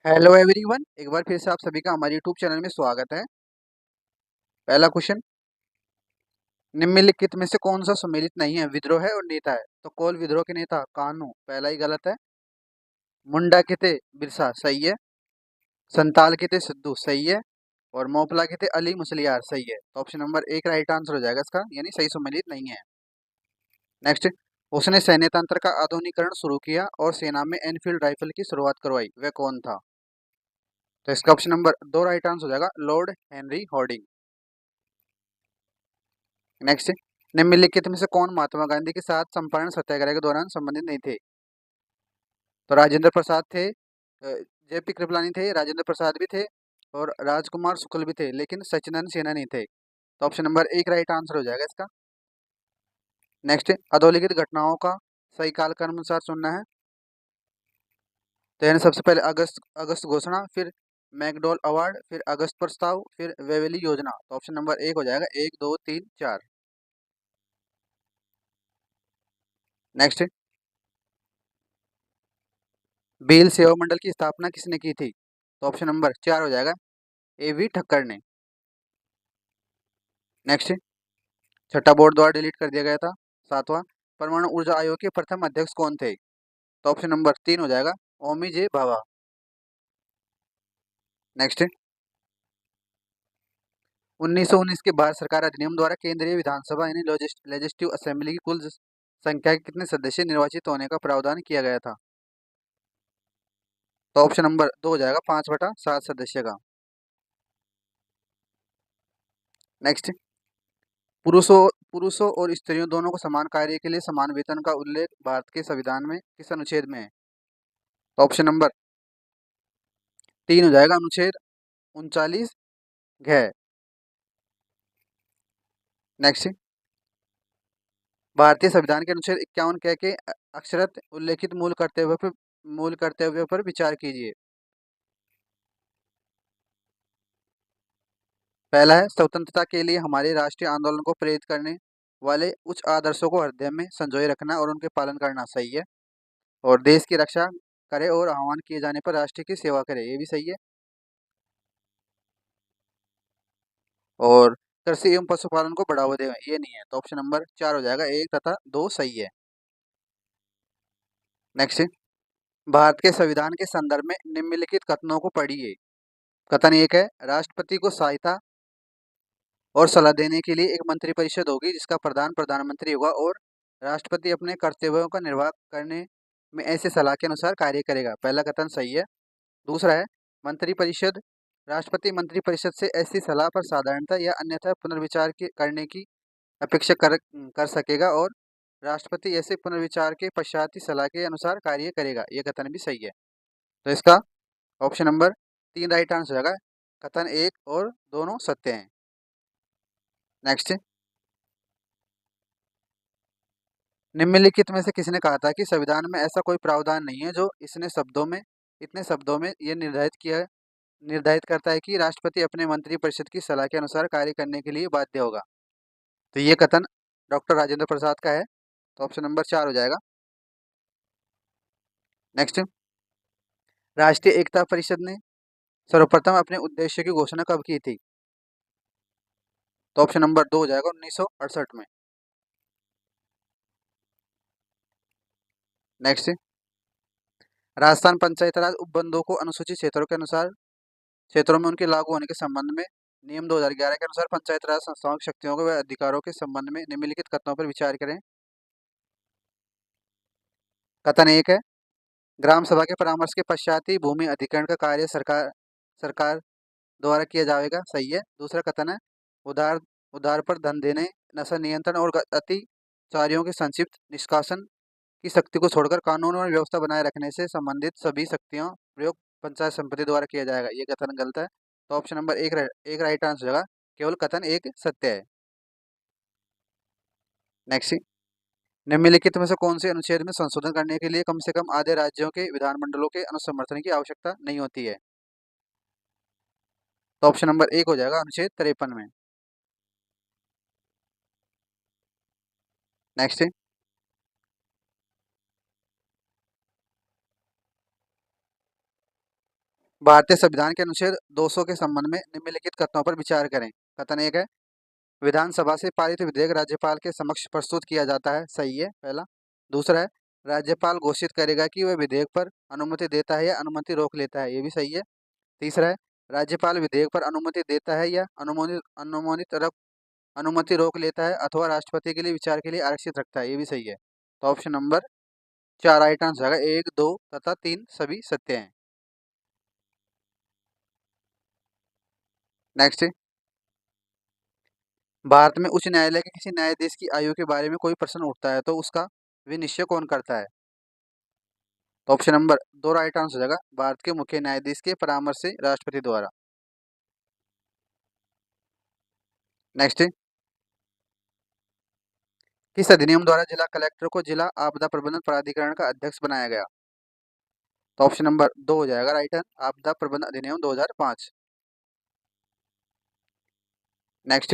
Hello everyone, एक बार फिर से आप सभी का हमारे यूट्यूब चैनल में स्वागत है। पहला क्वेश्चन, निम्नलिखित में से कौन सा सम्मिलित नहीं है? विद्रोह है और नेता है। तो कोल विद्रोह के नेता कान्हू, पहला ही गलत है। मुंडा के थे बिरसा, सही है। संताल के थे सिद्धू, सही है। और मोपला के थे अली मुसलियार, सही है। तो ऑप्शन नंबर एक राइट आंसर हो जाएगा इसका, यानी सही सम्मिलित नहीं है। नेक्स्ट, उसने सैन्य तंत्र का आधुनिकीकरण शुरू किया और सेना में एनफील्ड राइफल की शुरुआत करवाई, वह कौन था? तो इसका ऑप्शन नंबर दो राइट आंसर हो जाएगा, लॉर्ड हेनरी हॉर्डिंग। नेक्स्ट, निम्नलिखित में से कौन महात्मा गांधी के साथ चंपारण सत्याग्रह के दौरान संबंधित नहीं थे? तो राजेंद्र प्रसाद थे, जेपी कृपलानी थे, राजेंद्र प्रसाद भी थे और राजकुमार शुक्ल भी थे, लेकिन सच्चिदानंद सिन्हा नहीं थे। तो ऑप्शन नंबर एक राइट आंसर हो जाएगा इसका। नेक्स्ट, अधोलिखित घटनाओं का सही काल क्रम अनुसार चुनना है। तो यानी सबसे पहले अगस्त अगस्त घोषणा, फिर मैकडॉल अवार्ड, फिर अगस्त प्रस्ताव, फिर वेवेली योजना। तो ऑप्शन नंबर एक हो जाएगा, एक दो तीन चार। नेक्स्ट, बेल सेवा मंडल की स्थापना किसने की थी? तो ऑप्शन नंबर चार हो जाएगा, एवी ठक्कर ने। नेक्स्ट, छठा बोर्ड द्वारा डिलीट कर दिया गया था। सातवां, परमाणु ऊर्जा आयोग के प्रथम अध्यक्ष कौन थे? तो ऑप्शन नंबर तीन हो जाएगा, ओमी जे भाभा। नेक्स्ट, 1919 के भारत सरकार अधिनियम द्वारा केंद्रीय विधानसभा यानी लेजिस्लेटिव असेंबली की कुल संख्या के कितने सदस्य निर्वाचित होने का प्रावधान किया गया था? तो ऑप्शन नंबर दो हो जाएगा, 5/7 सदस्य का। नेक्स्ट, पुरुषों पुरुषों और स्त्रियों दोनों को समान कार्य के लिए समान वेतन का उल्लेख भारत के संविधान में किस अनुच्छेद में है? तो ऑप्शन नंबर तीन हो जाएगा, अनुच्छेद 39 घ। नेक्स्ट, भारतीय संविधान के अनुच्छेद 51 कह के अक्षरत उल्लेखित मूल कर्तव्य पर विचार कीजिए। पहला है, स्वतंत्रता के लिए हमारे राष्ट्रीय आंदोलन को प्रेरित करने वाले उच्च आदर्शों को हृदय में संजोए रखना और उनके पालन करना, सही है। और देश की रक्षा करे और आह्वान किए जाने पर राष्ट्र की सेवा करे, ये भी सही है। और कृषि एवं पशुपालन को बढ़ावा दें, ये नहीं है। तो ऑप्शन नंबर चार हो जाएगा, एक तथा दो सही है। नेक्स्ट, भारत के संविधान के संदर्भ में निम्नलिखित कथनों को पढ़िए। कथन एक है, राष्ट्रपति को सहायता और सलाह देने के लिए एक मंत्रिपरिषद होगी जिसका प्रधान प्रधानमंत्री होगा और राष्ट्रपति अपने कर्तव्यों का निर्वाह करने में ऐसे सलाह के अनुसार कार्य करेगा, पहला कथन सही है। दूसरा है, मंत्रिपरिषद राष्ट्रपति मंत्रिपरिषद से ऐसी सलाह पर साधारणतः या अन्यथा पुनर्विचार करने की अपेक्षा कर सकेगा और राष्ट्रपति ऐसे पुनर्विचार के पश्चात ही सलाह के अनुसार कार्य करेगा, यह कथन भी सही है। तो इसका ऑप्शन नंबर तीन राइट आंसर हो जाएगा, कथन एक और दोनों सत्य हैं। नेक्स्ट, निम्नलिखित में से किसने कहा था कि संविधान में ऐसा कोई प्रावधान नहीं है जो इतने शब्दों में यह निर्धारित करता है कि राष्ट्रपति अपने मंत्रिपरिषद की सलाह के अनुसार कार्य करने के लिए बाध्य होगा? तो ये कथन डॉक्टर राजेंद्र प्रसाद का है। तो ऑप्शन नंबर चार हो जाएगा। नेक्स्ट, राष्ट्रीय एकता परिषद ने सर्वप्रथम अपने उद्देश्य की घोषणा कब की थी? तो ऑप्शन नंबर दो हो जाएगा, 1968 में। नेक्स्ट, राजस्थान पंचायत राज उपबंधों को अनुसूचित क्षेत्रों में उनके लागू होने के संबंध में नियम 2011 के अनुसार पंचायत राज संस्थाओं की शक्तियों व अधिकारों के संबंध में निम्नलिखित कथनों पर विचार करें। कथन एक है, ग्राम सभा के परामर्श के पश्चात ही भूमि अधिग्रहण का कार्य सरकार द्वारा किया जाएगा, सही है। दूसरा कथन है, उधार उधार पर धन देने, नशा नियंत्रण और अतिचारियों के संक्षिप्त निष्कासन की शक्ति को छोड़कर कानून और व्यवस्था बनाए रखने से संबंधित सभी शक्तियों प्रयोग पंचायत संपत्ति द्वारा किया जाएगा, ये कथन गलत है। तो ऑप्शन नंबर एक राइट आंसर होगा, केवल कथन एक सत्य है। नेक्स्ट, निम्नलिखित में से कौन से अनुच्छेद में संशोधन करने के लिए कम से कम आधे राज्यों के विधानमंडलों के अनुसमर्थन की आवश्यकता नहीं होती है? तो ऑप्शन नंबर एक हो जाएगा, अनुच्छेद 53 में। नेक्स्ट, भारतीय संविधान के अनुच्छेद 200 के संबंध में निम्नलिखित कथनों पर विचार करें। कथन एक है, विधानसभा से पारित विधेयक राज्यपाल के समक्ष प्रस्तुत किया जाता है। सही है पहला। दूसरा है, राज्यपाल घोषित करेगा कि वह विधेयक पर अनुमति देता है या अनुमति रोक लेता है। ये भी सही है। तीसरा है, राज्यपाल विधेयक पर अनुमति देता है या अनुमोदित अनुमोदित रख अनुमति रोक लेता है अथवा राष्ट्रपति के लिए विचार के लिए आरक्षित रखता है। ये भी सही है। तो ऑप्शन नंबर 4 राइट आंसर होगा। 1, 2 तथा 3 सभी सत्य हैं। नेक्स्ट, भारत में उच्च न्यायालय के किसी न्यायाधीश की आयु के बारे में कोई प्रश्न उठता है तो उसका विनिश्चय कौन करता है? तो ऑप्शन नंबर 2 राइट आंसर हो जाएगा। भारत के मुख्य न्यायाधीश के परामर्श से राष्ट्रपति द्वारा। नेक्स्ट, किस अधिनियम द्वारा जिला कलेक्टर को जिला आपदा प्रबंधन प्राधिकरण का अध्यक्ष बनाया गया? तो ऑप्शन नंबर 2 हो जाएगा राइट आंसर, आपदा प्रबंधन अधिनियम 2005। नेक्स्ट,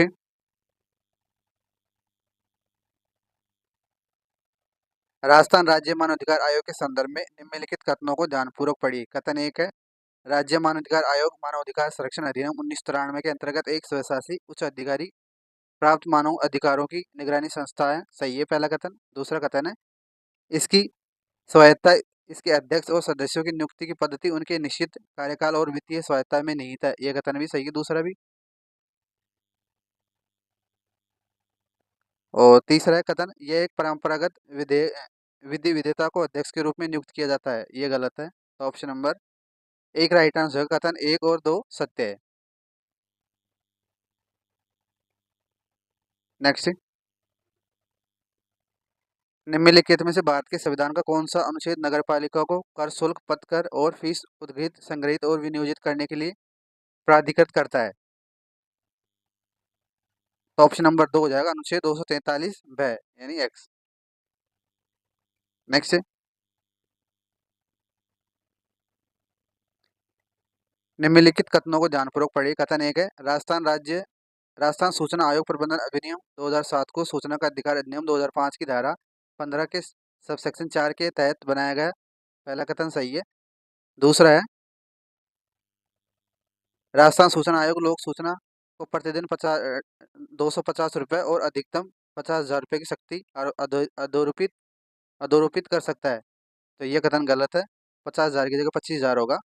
राजस्थान राज्य मानवाधिकार आयोग के संदर्भ में निम्नलिखित कथनों को ध्यानपूर्वक पढ़िए। कथन एक है, राज्य मानवाधिकार आयोग मानवाधिकार संरक्षण अधिनियम 1993 के अंतर्गत एक स्वशासी उच्च अधिकारी प्राप्त मानव अधिकारों की निगरानी संस्था है। सही है पहला कथन। दूसरा कथन है, इसकी स्वायत्ता इसके अध्यक्ष और सदस्यों की नियुक्ति की पद्धति उनके निश्चित कार्यकाल और वित्तीय स्वायत्ता में निहित है। यह कथन भी सही है, दूसरा भी। और तीसरा है कथन, यह एक परंपरागत विधि विधेयता को अध्यक्ष के रूप में नियुक्त किया जाता है। यह गलत है। तो ऑप्शन नंबर 1 राइट आंसर है। कथन 1 और 2 सत्य है। नेक्स्ट, निम्नलिखित में से भारत के संविधान का कौन सा अनुच्छेद नगरपालिका को कर शुल्क, पथकर और फीस उद्गृहित, संग्रहित और विनियोजित करने के लिए प्राधिकृत करता है? तो ऑप्शन नंबर 2 हो जाएगा, अनुच्छेद 243 ब यानी एक्स। नेक्स्ट, निम्नलिखित कथनों को ध्यानपूर्वक पढ़िए। कथन एक है, राजस्थान सूचना आयोग प्रबंधन अधिनियम 2007 को सूचना का अधिकार अधिनियम 2005 की धारा 15 के सबसेक्शन 4 के तहत बनाया गया। पहला कथन सही है। दूसरा है, राजस्थान सूचना आयोग लोक सूचना को प्रतिदिन 250 रुपये और अधिकतम 50,000 रुपये की शक्ति अधोरोपित कर सकता है। तो यह कथन गलत है। 50,000 की जगह 25,000 होगा।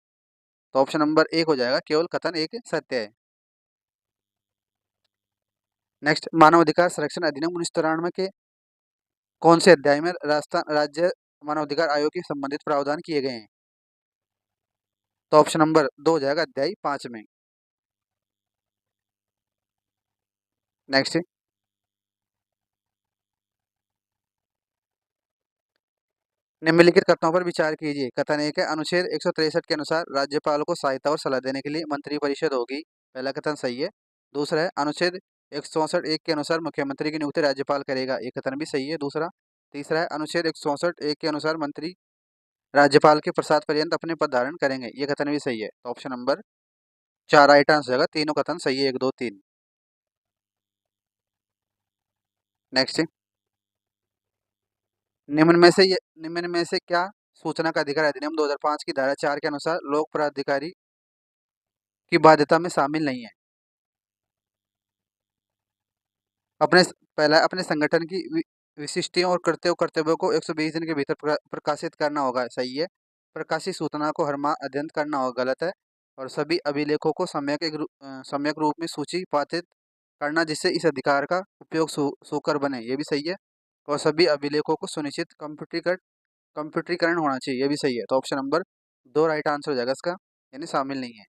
तो ऑप्शन नंबर 1 हो जाएगा, केवल कथन 1 सत्य है। नेक्स्ट, मानवाधिकार संरक्षण अधिनियम 1993 के कौन से अध्याय में राजस्थान राज्य मानवाधिकार आयोग के संबंधित प्रावधान किए गए हैं? तो ऑप्शन नंबर 2 हो जाएगा, अध्याय 5 में। नेक्स्ट, निम्नलिखित कथनों पर विचार कीजिए। कथन एक है, अनुच्छेद 163 के अनुसार राज्यपाल को सहायता और सलाह देने के लिए मंत्रिपरिषद होगी। पहला कथन सही है। दूसरा है, अनुच्छेद 164 के अनुसार मुख्यमंत्री की नियुक्ति राज्यपाल करेगा। ये कथन भी सही है, दूसरा। तीसरा है, अनुच्छेद 164 के अनुसार मंत्री राज्यपाल के प्रसाद पर्यंत अपने पद धारण करेंगे। ये कथन भी सही है। तो ऑप्शन नंबर 4 राइट आंसर होगा। तीनों कथन सही है, 1, 2, 3। नेक्स्ट, निम्न में से क्या सूचना का अधिकार अधिनियम 2005 की धारा 4 के अनुसार लोक प्राधिकारी की बाध्यता में शामिल नहीं है? अपने पहला, अपने संगठन की विशिष्टियों और कर्तव्यों को 120 दिन के भीतर प्रकाशित करना होगा। सही है। प्रकाशित सूचना को हर माह अध्ययन करना होगा। गलत है। और सभी अभिलेखों को सम्यक रूप में सूची पातित करना, जिससे इस अधिकार का उपयोग सुकर बने। ये भी सही है। और सभी अभिलेखों को सुनिश्चित कंप्यूटरीकरण होना चाहिए। ये भी सही है। तो ऑप्शन नंबर 2 राइट आंसर हो जाएगा इसका, यानी शामिल नहीं है।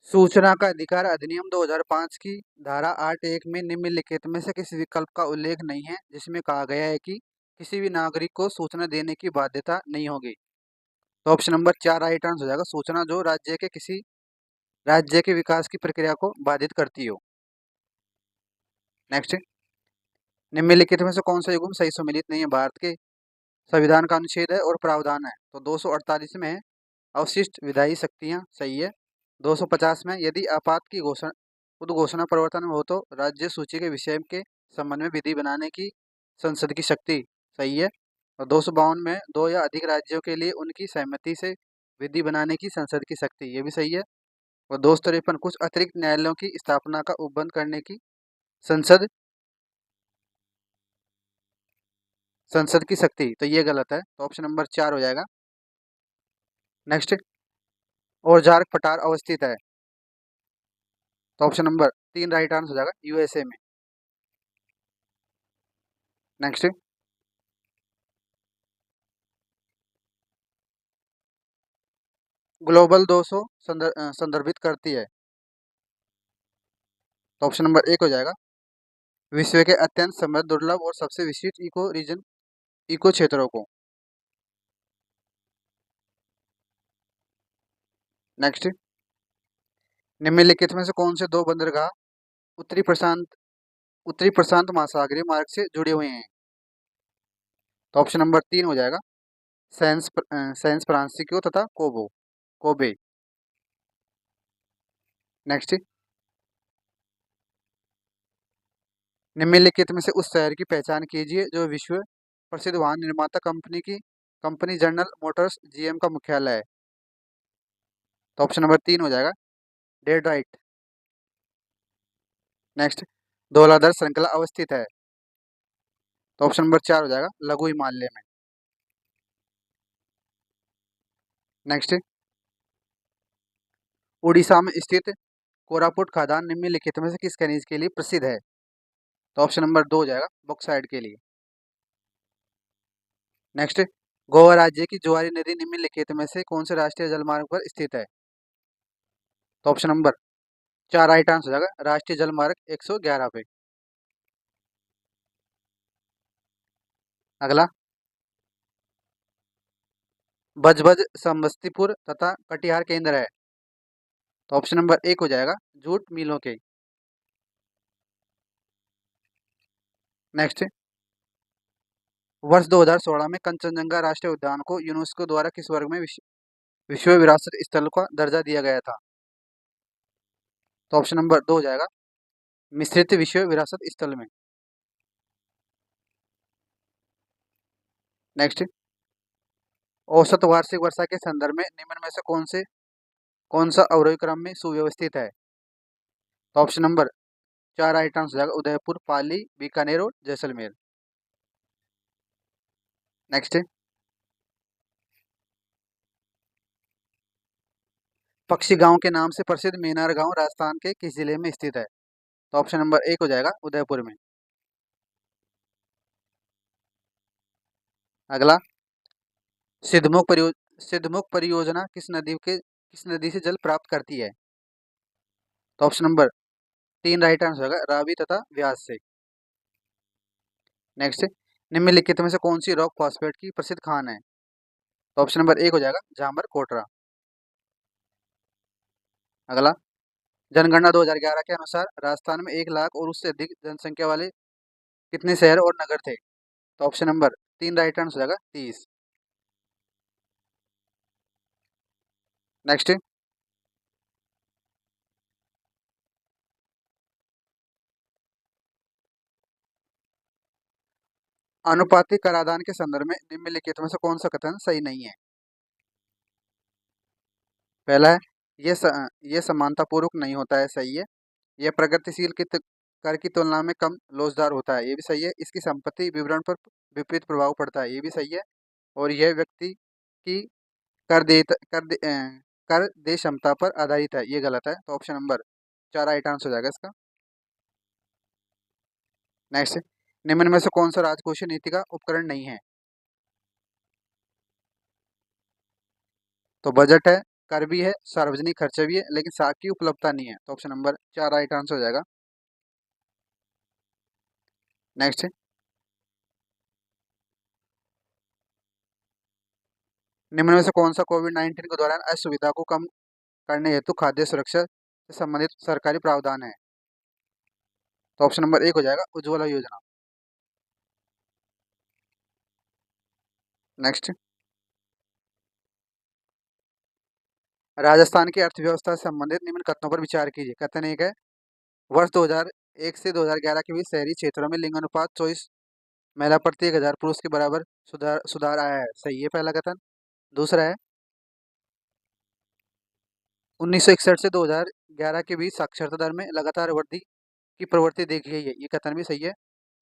सूचना का अधिकार अधिनियम 2005 की धारा 8(1) में निम्नलिखित में से किसी विकल्प का उल्लेख नहीं है जिसमें कहा गया है कि किसी भी नागरिक को सूचना देने की बाध्यता नहीं होगी? तो ऑप्शन नंबर 4 राइट आंसर हो जाएगा, सूचना जो राज्य के किसी राज्य के विकास की प्रक्रिया को बाधित करती हो। नेक्स्ट, निम्नलिखित में से कौन सा युग्म सही सम्मिलित नहीं है? भारत के संविधान का अनुच्छेद है और प्रावधान है। तो 248 में है, अवशिष्ट विधायी शक्तियां। सही है। 250 में, यदि आपात की उद्घोषणा परिवर्तन हो तो राज्य सूची के विषय के संबंध में विधि बनाने की संसद की शक्ति। सही है। और 252 में, 2 या अधिक राज्यों के लिए उनकी सहमति से विधि बनाने की संसद की शक्ति, ये भी सही है। और 253 कुछ अतिरिक्त न्यायालयों की स्थापना का उपबंध करने की संसद संसद की शक्ति, तो ये गलत है, तो ऑप्शन नंबर 4 हो जाएगा। नेक्स्ट, औरझार पठार अवस्थित है, तो ऑप्शन नंबर 3 राइट आंसर हो जाएगा, यूएसए में। नेक्स्ट, ग्लोबल 200 संदर्भित करती है, तो ऑप्शन नंबर 1 हो जाएगा, विश्व के अत्यंत समृद्ध, दुर्लभ और सबसे विशिष्ट इको क्षेत्रों को। नेक्स्ट, निम्नलिखित में से कौन से दो बंदरगाह उत्तरी प्रशांत उत्तरी प्रशांत महासागरीय मार्ग से जुड़े हुए हैं, तो ऑप्शन नंबर 3 हो जाएगा, सैन फ्रांसिस्को तथा कोबे। नेक्स्ट, निम्नलिखित में से उस शहर की पहचान कीजिए जो विश्व प्रसिद्ध वाहन निर्माता कंपनी जनरल मोटर्स जीएम का मुख्यालय है, तो ऑप्शन नंबर 3 हो जाएगा, डेट्रॉइट। नेक्स्ट, धौलाधर श्रृंखला अवस्थित है, तो ऑप्शन नंबर 4 हो जाएगा, लघु हिमालय में। नेक्स्ट, उड़ीसा में स्थित कोरापुट खदान निम्नलिखित में से किस खनिज के लिए प्रसिद्ध है, तो ऑप्शन नंबर 2 हो जाएगा, बॉक्साइट के लिए। नेक्स्ट, गोवा राज्य की ज्वारी नदी निम्नलिखित में से कौन से राष्ट्रीय जलमार्ग पर स्थित है, तो ऑप्शन नंबर 4 राइट आंसर हो जाएगा, राष्ट्रीय जलमार्ग 111 पे। अगला, भजभज समस्तीपुर तथा कटिहार केंद्र है, तो ऑप्शन नंबर 1 हो जाएगा, जूट मिलों के। नेक्स्ट, वर्ष 2016 में कंचनजंगा राष्ट्रीय उद्यान को यूनेस्को द्वारा किस वर्ग में विश्व विरासत स्थल का दर्जा दिया गया था, तो ऑप्शन नंबर 2 हो जाएगा, मिश्रित विश्व विरासत स्थल में। नेक्स्ट, औसत वार्षिक वर्षा के संदर्भ में निम्न में से कौन सा अवरोही क्रम में सुव्यवस्थित है, तो ऑप्शन नंबर 4 राइट आंसर हो जाएगा, उदयपुर, पाली, बीकानेर और जैसलमेर। नेक्स्ट, पक्षी गांव के नाम से प्रसिद्ध मेनार गांव राजस्थान के किस जिले में स्थित है, तो ऑप्शन नंबर 1 हो जाएगा, उदयपुर में। अगला, सिद्धमुख परियोजना किस नदी से जल प्राप्त करती है, तो ऑप्शन नंबर 3 राइट आंसर होगा, रावी तथा व्यास से। नेक्स्ट, निम्नलिखित में से कौन सी रॉक फॉस्फेट की प्रसिद्ध खान है, तो ऑप्शन नंबर 1 हो जाएगा, झामर कोटरा। अगला, जनगणना 2011 के अनुसार राजस्थान में 1 लाख और उससे अधिक जनसंख्या वाले कितने शहर और नगर थे, तो ऑप्शन नंबर 3 राइट आंसर हो जाएगा, 30। नेक्स्ट, अनुपातिक कराधान के संदर्भ में निम्नलिखित में से कौन सा कथन सही नहीं है। पहला है, ये समानतापूर्वक नहीं होता है, सही है। यह प्रगतिशील कर की तुलना में कम लोचदार होता है, ये भी सही है। इसकी संपत्ति विवरण पर विपरीत प्रभाव पड़ता है, ये भी सही है। और यह व्यक्ति की कर दे क्षमता पर आधारित है, ये गलत है। तो ऑप्शन नंबर 4 राइट आंसर हो जाएगा इसका। नेक्स्ट, निम्न में से कौन सा राजकोषीय नीति का उपकरण नहीं है, तो बजट है, कर भी है, सार्वजनिक खर्चा भी है, लेकिन साख की उपलब्धता नहीं है, तो ऑप्शन नंबर 4 राइट आंसर हो जाएगा। नेक्स्ट, निम्न में से कौन सा कोविड-19 के दौरान असुविधा को कम करने हेतु खाद्य सुरक्षा से संबंधित सरकारी प्रावधान है, तो ऑप्शन नंबर 1 हो जाएगा, उज्ज्वला योजना। नेक्स्ट, राजस्थान की अर्थव्यवस्था से संबंधित निम्न कथनों पर विचार कीजिए। कथन 1 है, वर्ष 2001 से 2011 के बीच शहरी क्षेत्रों में लिंग अनुपात 24 महिला प्रति 1,000 पुरुष के बराबर सुधार सुधार आया है, सही है पहला कथन। दूसरा है, 1961 से 2011 के बीच साक्षरता दर में लगातार वृद्धि की प्रवृत्ति देखी गई है। ये कथन भी सही है।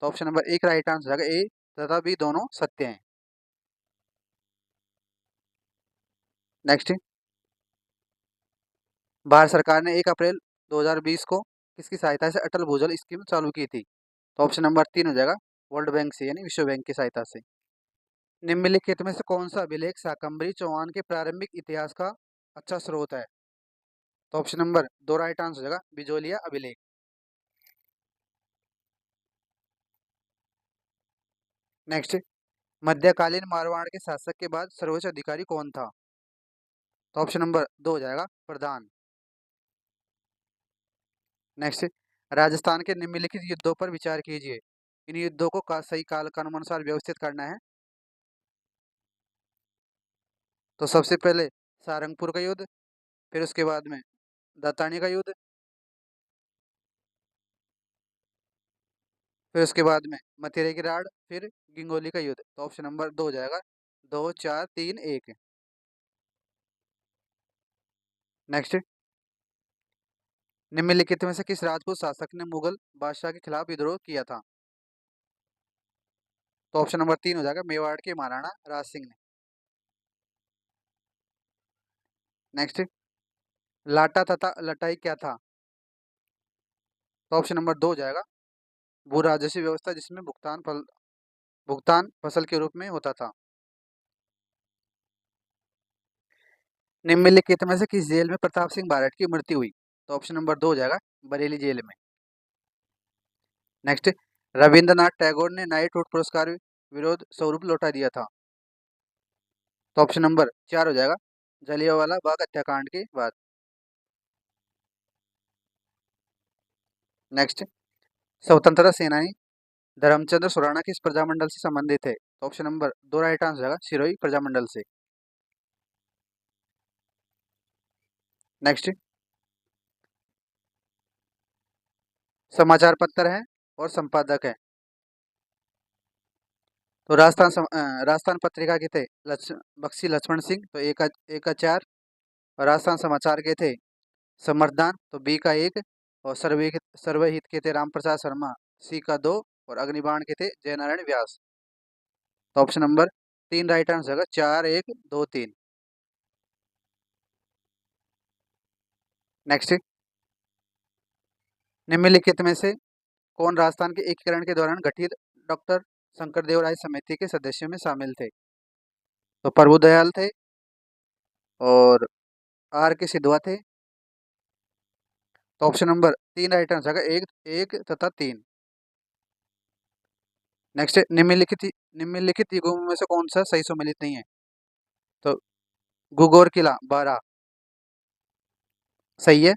तो ऑप्शन नंबर एक राइट आंसर है, ए तथा बी दोनों सत्य हैं। नेक्स्ट, भारत सरकार ने 1 अप्रैल 2020 को किसकी सहायता से अटल भूजल स्कीम चालू की थी? तो ऑप्शन नंबर 3 हो जाएगा, वर्ल्ड बैंक से यानी विश्व बैंक की सहायता से। निम्नलिखित में से कौन सा अभिलेख शाकंभरी चौहान के प्रारंभिक इतिहास का अच्छा स्रोत है? तो ऑप्शन नंबर 2 राइट आंसर हो जाएगा, बिजोलिया अभिलेख। नेक्स्ट, मध्यकालीन मारवाड़ के शासक के बाद सर्वोच्च अधिकारी कौन था? तो ऑप्शन नंबर 2 हो जाएगा, प्रधान। नेक्स्ट, राजस्थान के निम्नलिखित युद्धों पर विचार कीजिए। इन युद्धों को सही काल क्रमानुसार व्यवस्थित करना है। तो सबसे पहले सारंगपुर का युद्ध, फिर उसके बाद में दातानी का युद्ध, फिर उसके बाद में मथुरा की राड़, फिर गिंगोली का युद्ध। तो ऑप्शन नंबर 2 हो जाएगा, 2 4 3 1। नेक्स्ट, निम्नलिखित में से किस राजपूत शासक ने मुगल बादशाह के खिलाफ विद्रोह किया था? तो ऑप्शन नंबर 3 हो जाएगा, मेवाड़ के महाराणा राज सिंह ने। नेक्स्ट, लाटा तथा लटाई क्या था? तो ऑप्शन नंबर 2 हो जाएगा, भू राजस्व व्यवस्था जिसमें भुगतान फसल के रूप में होता था। निम्नलिखित में से किस जेल में प्रताप सिंह बारठ की मृत्यु हुई? तो ऑप्शन नंबर 2 हो जाएगा, बरेली जेल में। नेक्स्ट, रविंद्रनाथ टैगोर ने नाइटहुड पुरस्कार विरोध स्वरूप लौटा दिया था। तो ऑप्शन नंबर 4 हो जाएगा, जलियांवाला बाग हत्याकांड के बाद। नेक्स्ट, स्वतंत्रता सेनानी धर्मचंद्र सुराणा किस प्रजामंडल से संबंधित है? तो ऑप्शन नंबर 2 राइट आंसर होगा, सिरोही प्रजामंडल से। नेक्स्ट, समाचार पत्र है और संपादक है। तो राजस्थान पत्रिका के थे बख्शी लक्ष्मण सिंह, तो एक का 4। और राजस्थान समाचार के थे समर्थदान, तो बी का 1। और सर्वहित के थे राम प्रसाद शर्मा, सी का 2। और अग्निबाण के थे जयनारायण व्यास। तो ऑप्शन नंबर 3 राइट आंसर होगा, 4 1 2 3। नेक्स्ट, निम्नलिखित में से कौन राजस्थान के एकीकरण के दौरान गठित डॉक्टर शंकरदेव राय समिति के सदस्यों में शामिल थे? तो प्रभुदयाल थे, और आर के सिद्धवा थे। तो ऑप्शन नंबर 3 राइट आंसर होगा, 1 1 तथा 3। नेक्स्ट, निम्नलिखित युगों में से कौन सा सही सम्मिलित नहीं है? तो घुघोर किला 12 सही है,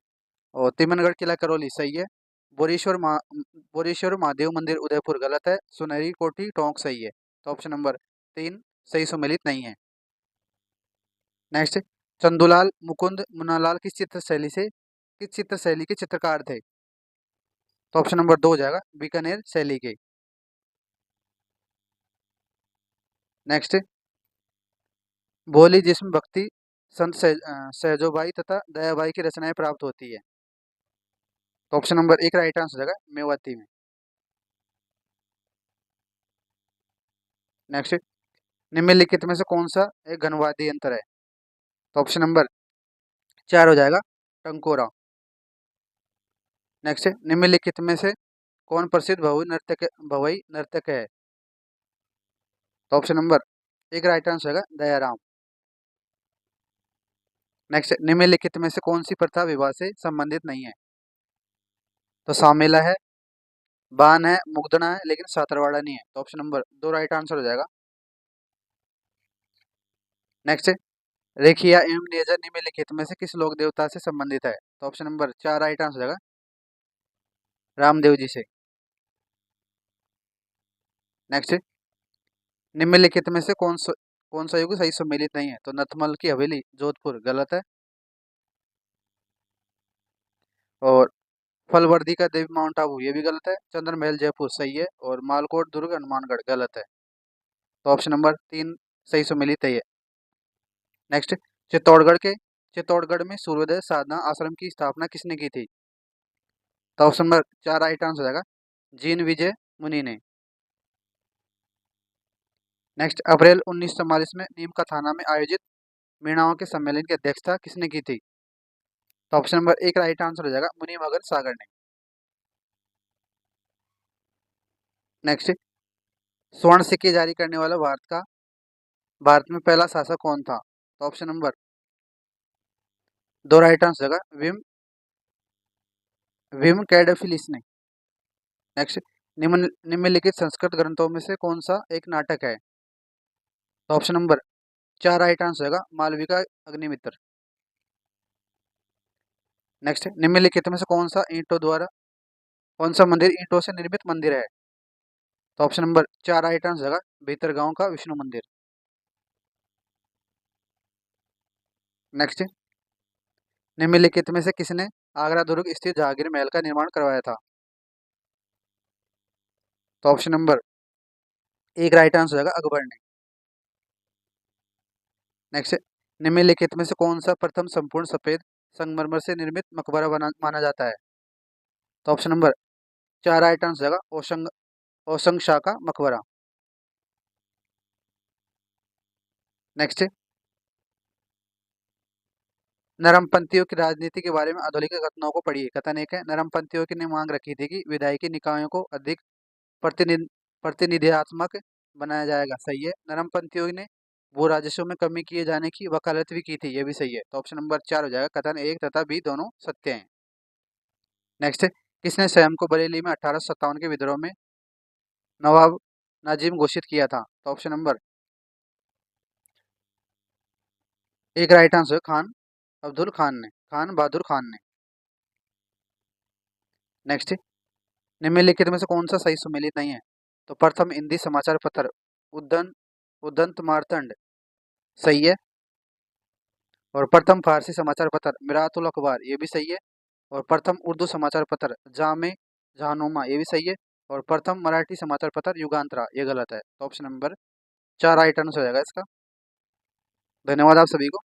और तिमनगढ़ किला करौली सही है। बोरेश्वर महादेव मंदिर उदयपुर गलत है। सुनहरी कोठी टोंक सही है। तो ऑप्शन नंबर 3 सही सम्मिलित नहीं है। नेक्स्ट, चंदूलाल मुकुंद मुन्नालाल किस चित्र शैली के चित्रकार थे? तो ऑप्शन नंबर 2 हो जाएगा, बीकानेर शैली के। नेक्स्ट, भोली जिसमें भक्ति संत सहजोबाई तथा दयाबाई की रचनाएं प्राप्त होती है। तो ऑप्शन नंबर 1 राइट आंसर हो जाएगा, मेवाती में। नेक्स्ट, निम्नलिखित में से कौन सा एक घनवाद्य यंत्र है? तो ऑप्शन नंबर 4 हो जाएगा, टंकोरा। नेक्स्ट, निम्नलिखित में से कौन प्रसिद्ध भवई नर्तक है? तो ऑप्शन नंबर 1 राइट आंसर होगा, दयाराम। नेक्स्ट, निम्नलिखित में से कौन सी प्रथा विवाह से संबंधित नहीं है? तो सामेला है, बान है, मुगदना है, लेकिन सातरवाड़ा नहीं है। तो ऑप्शन नंबर 2 राइट आंसर हो जाएगा। नेक्स्ट, रेखिया एवं नेजर निम्नलिखित में से किस लोक देवता से संबंधित है? तो ऑप्शन नंबर 4 राइट आंसर हो जाएगा, रामदेव जी से। नेक्स्ट, निम्नलिखित में से कौन सा युग सही सम्मिलित नहीं है? तो नथमल की हवेली जोधपुर गलत है। और फलवर्दी का देवी माउंट आबू ये भी गलत है। चंद्रमहल जयपुर सही है। और मालकोट दुर्ग हनुमानगढ़ गलत है। तो ऑप्शन नंबर 3 सही सम्मिलित है ये। नेक्स्ट, चित्तौड़गढ़ के चित्तौड़गढ़ में सूर्योदय साधना आश्रम की स्थापना किसने की थी? तो ऑप्शन नंबर 4 राइट आंसर हो जाएगा जीन विजय मुनि ने। नेक्स्ट, अप्रैल 1944 में नीम का थाना में आयोजित मीणाओं के सम्मेलन की अध्यक्षता किसने की थी? तो ऑप्शन नंबर 1 राइट आंसर हो जाएगा मुनि मगन सागर ने। नेक्स्ट, स्वर्ण सिक्के जारी करने वाला भारत में पहला शासक कौन था? तो ऑप्शन नंबर 2 राइट आंसर हो जाएगा विम कैडफिलिस ने। नेक्स्ट, निम्नलिखित संस्कृत ग्रंथों में से कौन सा एक नाटक है? तो ऑप्शन नंबर 4 राइट आंसर होगा मालविका अग्निमित्र। नेक्स्ट, निम्नलिखित में से कौन सा मंदिर ईंटों से निर्मित मंदिर है? तो ऑप्शन नंबर 4 राइट आंसर होगा भीतरगांव का विष्णु मंदिर। नेक्स्ट, निम्नलिखित में से किसने आगरा दुर्ग स्थित जहांगीर महल का निर्माण करवाया था? तो ऑप्शन नंबर 1 राइट आंसर होगा अकबर ने। नेक्स्ट, निम्नलिखित में से कौन सा प्रथम संपूर्ण सफेद संगमरमर से निर्मित मकबरा माना जाता है? तो ऑप्शन नंबर 4 राइट आंसर होगा ओसंग शाह का मकबरा। नेक्स्ट, नरमपंथियों की राजनीति के बारे में अधोलिखित कथनों को पढ़िए। कथन 1 है, नरमपंथियों की ने मांग रखी थी कि विधायकी निकायों को अधिक प्रतिनिधियात्मक बनाया जाएगा। सही है। नरमपंथियों ने भू राजस्व में कमी किए जाने की वकालत भी की थी। ये भी सही है। तो ऑप्शन नंबर 4 हो जाएगा। कथन 1 तथा बी दोनों सत्य हैं। नेक्स्ट, किसने स्वयं को बरेली में 1857 के विद्रोह में नवाब नाजिम घोषित किया था? तो ऑप्शन नंबर 1 राइट आंसर है खान बहादुर खान ने। नेक्स्ट, निम्नलिखित में से कौन सा सही सुमेलित नहीं है? तो प्रथम हिंदी समाचार पत्र उदंत मार्तंड सही है। और प्रथम फारसी समाचार पत्र मिरातुल अखबार ये भी सही है। और प्रथम उर्दू समाचार पत्र जामे जहानुमा ये भी सही है। और प्रथम मराठी समाचार पत्र युगांतरा ये गलत है। तो ऑप्शन नंबर 4 राइट आंसर हो जाएगा इसका। धन्यवाद आप सभी को।